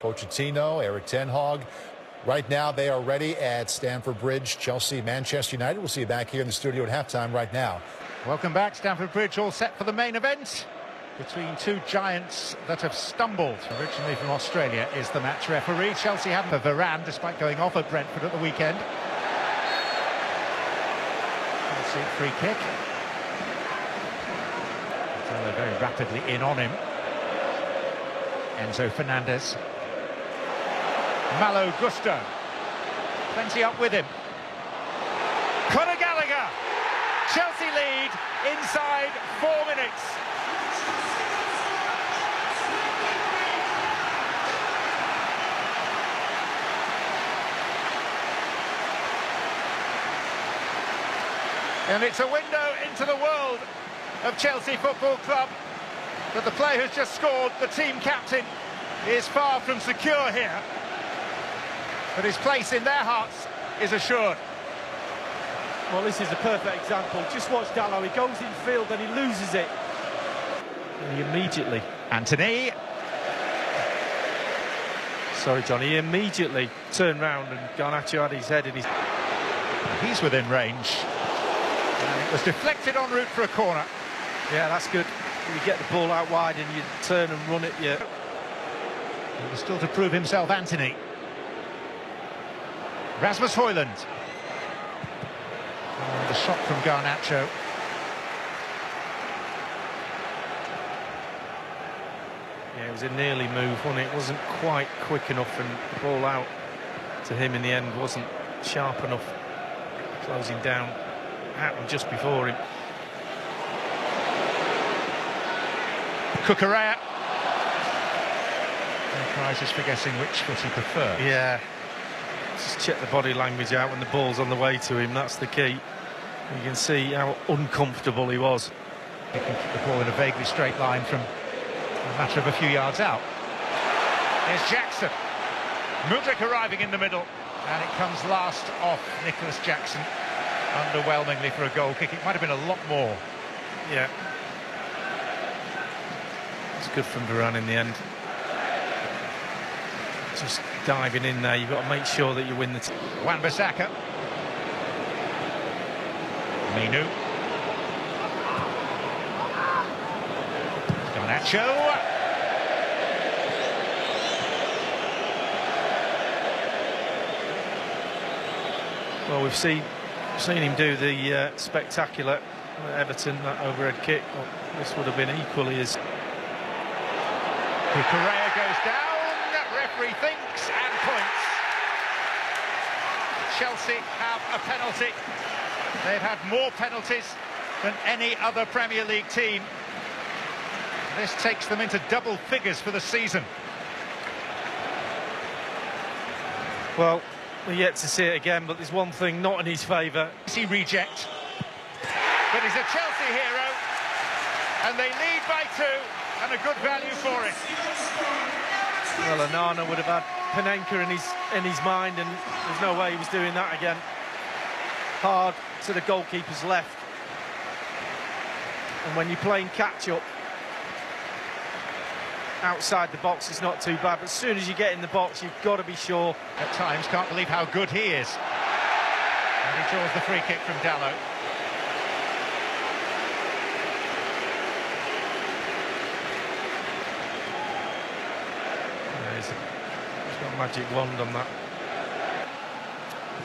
Pochettino, Eric Ten Hag. Right now, they are ready at Stamford Bridge. Chelsea, Manchester United. We'll see you back here in the studio at halftime right now. Welcome back. Stamford Bridge all set for the main event between two giants that have stumbled. Originally from Australia is the match referee. Chelsea had for Varane despite going off at Brentford at the weekend. Chelsea free kick. They're very rapidly in on him. Enzo Fernandez. Malo Gusto. Plenty up with him. Conor Gallagher. Chelsea lead inside 4 minutes. And it's a window into the world of Chelsea Football Club. But the player who's just scored, the team captain, is far from secure here. But his place in their hearts is assured. Well, this is a perfect example. Just watch Dallo. He goes in field and he loses it. And he immediately... Anthony. Sorry, John. He immediately turned round and Garnacho had his head in his... He's within range. And it was deflected en route for a corner. Yeah, that's good. You get the ball out wide and you turn and run it, yeah. He was still to prove himself, Anthony. Rasmus Højlund. And the shot from Garnacho. Yeah, it was a nearly move, wasn't it? It wasn't quite quick enough, and the ball out to him in the end wasn't sharp enough. Closing down, happened just before him. Cucurella. No prizes for guessing which foot he prefers. Yeah. Just check the body language out when the ball's on the way to him, that's the key. You can see how uncomfortable he was. He can keep the ball in a vaguely straight line from a matter of a few yards out. There's Jackson. Mudryk arriving in the middle, and it comes last off Nicholas Jackson. Underwhelmingly for a goal kick. It might have been a lot more. Yeah. It's good from Varane in the end. Just diving in there, you've got to make sure that you win the... Wan-Bissaka. Minu. Garnacho. Well, we've seen him do the spectacular Everton, that overhead kick. Well, this would have been equally as... Correa goes down. Referee thinks and points. Chelsea have a penalty. They've had more penalties than any other Premier League team. This takes them into double figures for the season. Well, we're yet to see it again, but there's one thing not in his favour. He reject. But he's a Chelsea hero, and they lead by 2, and a good value for it. Well, Onana would have had Panenka in his mind, and there's no way he was doing that again. Hard to the goalkeeper's left. And when you're playing catch-up, outside the box, it's not too bad. But as soon as you get in the box, you've got to be sure. At times, can't believe how good he is. And he draws the free kick from Dallo. He's got a magic wand on that.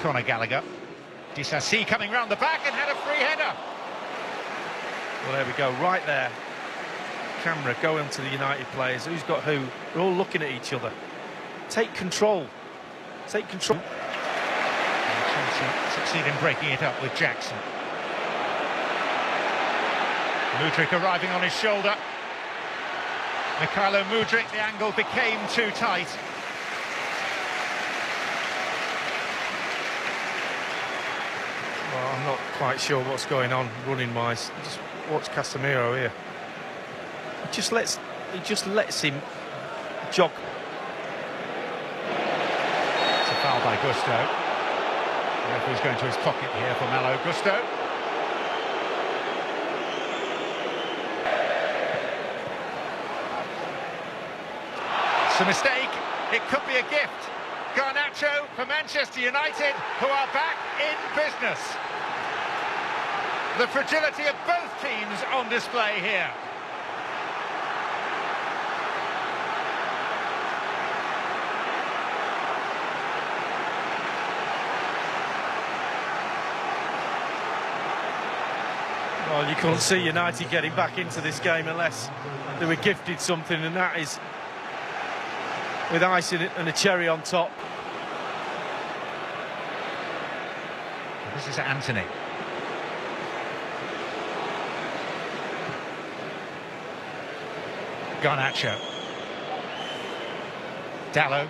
Conor Gallagher. Disasi coming round the back and had a free header. Well, there we go, right there. Camera going to the United players. Who's got who? We're all looking at each other. Take control. Take control. And Chelsea succeed in breaking it up with Jackson. Mudryk arriving on his shoulder. Mykhailo Mudryk, the angle became too tight. Well, I'm not quite sure what's going on running-wise. Just watch Casemiro here. He just lets him jog. It's a foul by Gusto. The referee's going to his pocket here for Malo Gusto. It's a mistake. It could be a gift. Garnacho for Manchester United, who are back in business. The fragility of both teams on display here. Well, you couldn't see United getting back into this game unless they were gifted something, and that is with ice in it and a cherry on top. This is Anthony. Garnacho. Dallo.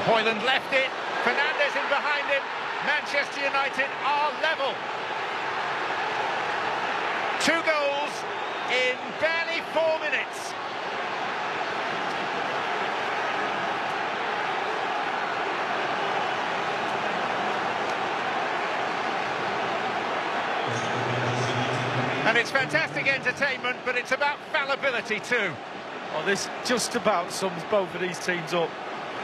Hoyland left it. Fernandes in behind him. Manchester United are level. 2 goals in barely 4 minutes. And it's fantastic entertainment, but it's about fallibility too. Well, this just about sums both of these teams up.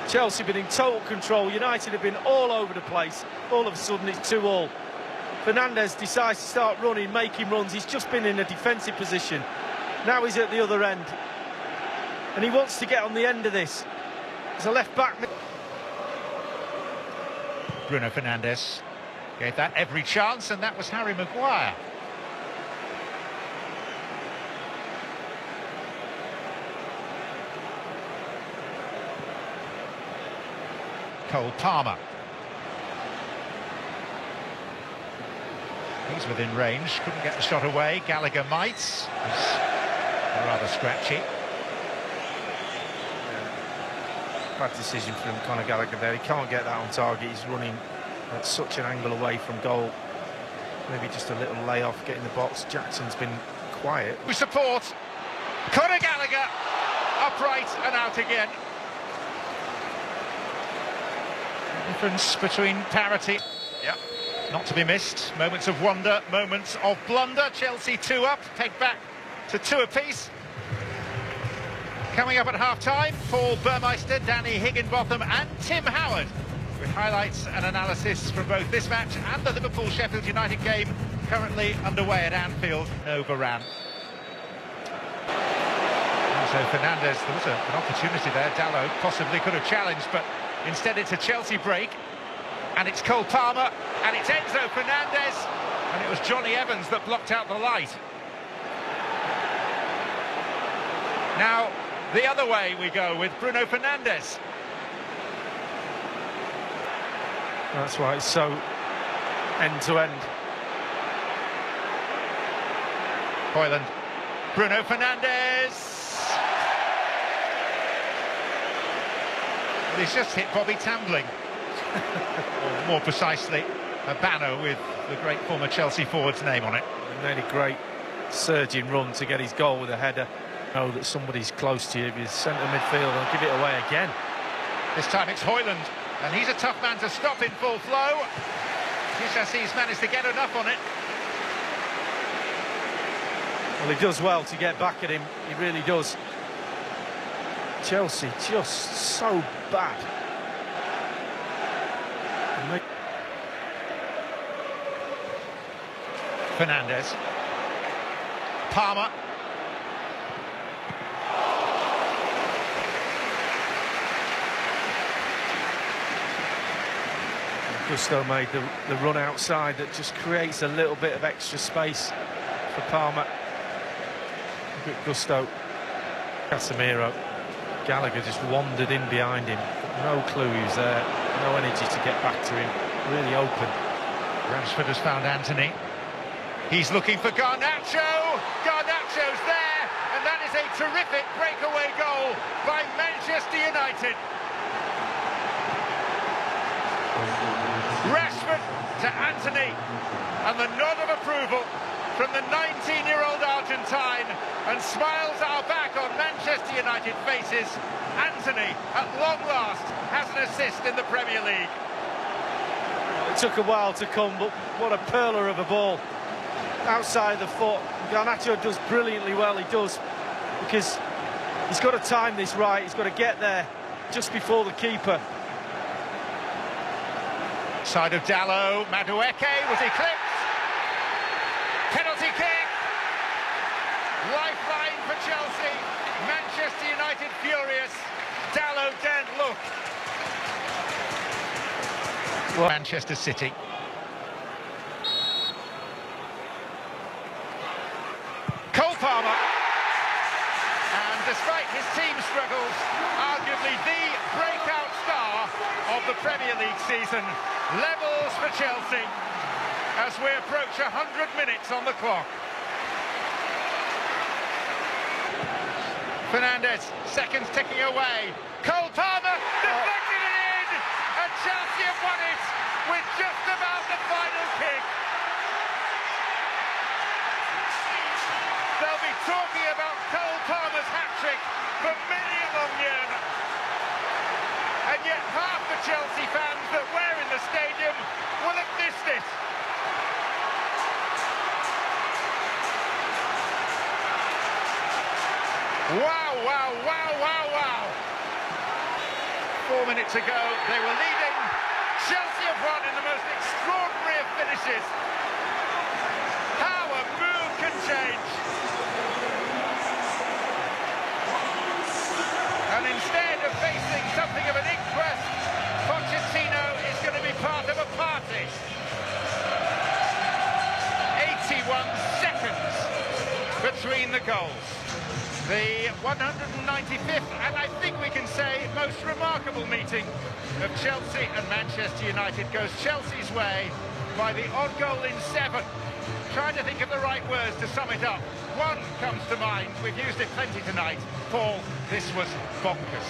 Chelsea have been in total control. United have been all over the place. All of a sudden it's 2-2. Fernandes decides to start running, making runs. He's just been in a defensive position. Now he's at the other end. And he wants to get on the end of this. There's a left back. Bruno Fernandes gave that every chance, and that was Harry Maguire. Cole Palmer. He's within range, couldn't get the shot away. Gallagher might. He's rather scratchy. Bad decision from Conor Gallagher there. He can't get that on target. He's running at such an angle away from goal. Maybe just a little layoff, get in the box. Jackson's been quiet. We support Conor Gallagher, upright and out again. Difference between parity. Yep. Not to be missed. Moments of wonder, moments of blunder. Chelsea 2 up, pegged back to 2 apiece. Coming up at half-time, Paul Burmeister, Danny Higginbotham and Tim Howard with highlights and analysis from both this match and the Liverpool-Sheffield United game currently underway at Anfield. No Varane. So Fernandes, there was an opportunity there. Dallo possibly could have challenged, but instead it's a Chelsea break. And it's Cole Palmer, and it's Enzo Fernandez, and it was Johnny Evans that blocked out the light. Now, the other way we go with Bruno Fernandes. That's why it's so end-to-end. Hoyland, Bruno Fernandes. Well, he's just hit Bobby Tambling. Or more precisely, a banner with the great former Chelsea forward's name on it. He made a great surging run to get his goal with a header. Know that somebody's close to you. If you're centre midfield, and give it away again. This time it's Hoyland, and he's a tough man to stop in full flow. Kishassi's managed to get enough on it. Well, he does well to get back at him. He really does. Chelsea just so bad. Fernandes. Palmer. Gusto made the run outside that just creates a little bit of extra space for Palmer. Look at Gusto. Casemiro. Gallagher just wandered in behind him. No clue he was there. No energy to get back to him. Really open. Rashford has found Anthony. He's looking for Garnacho. Garnacho's there, and that is a terrific breakaway goal by Manchester United. Rashford to Anthony, and the nod of approval from the 19-year-old Argentine, and smiles are back on Manchester United faces. Anthony, at long last, has an assist in the Premier League. It took a while to come, but what a perler of a ball. Outside the foot, Garnacho does brilliantly well, he does, because He's got to time this right. He's got to get there just before the keeper. Side of Dalot, Madueke was eclipsed. Penalty kick. Lifeline for Chelsea. Manchester United furious. Dalot daren't look. Well, Manchester City. Cole Palmer. And despite his team struggles, arguably the breakout star of the Premier League season, levels for Chelsea as we approach 100 minutes on the clock. Fernandes, seconds ticking away. Cole Palmer, deflected it in, and Chelsea have won it with just about the final kick. They'll be talking about Cole Palmer's hat-trick for many a long year. And yet half the Chelsea fans that were in the stadium will have missed it. Wow, wow, wow, wow, wow. 4 minutes ago, they were leading. Chelsea have won in the most extraordinary of finishes. How a move can change. And instead of facing something of an inquest, Pochettino is going to be part of a party. 81 seconds between the goals. The 195th, and I think we can say most remarkable meeting of Chelsea and Manchester United goes Chelsea's way by the odd goal in 7. Trying to think of the right words to sum it up. One comes to mind, we've used it plenty tonight. Paul, this was bonkers.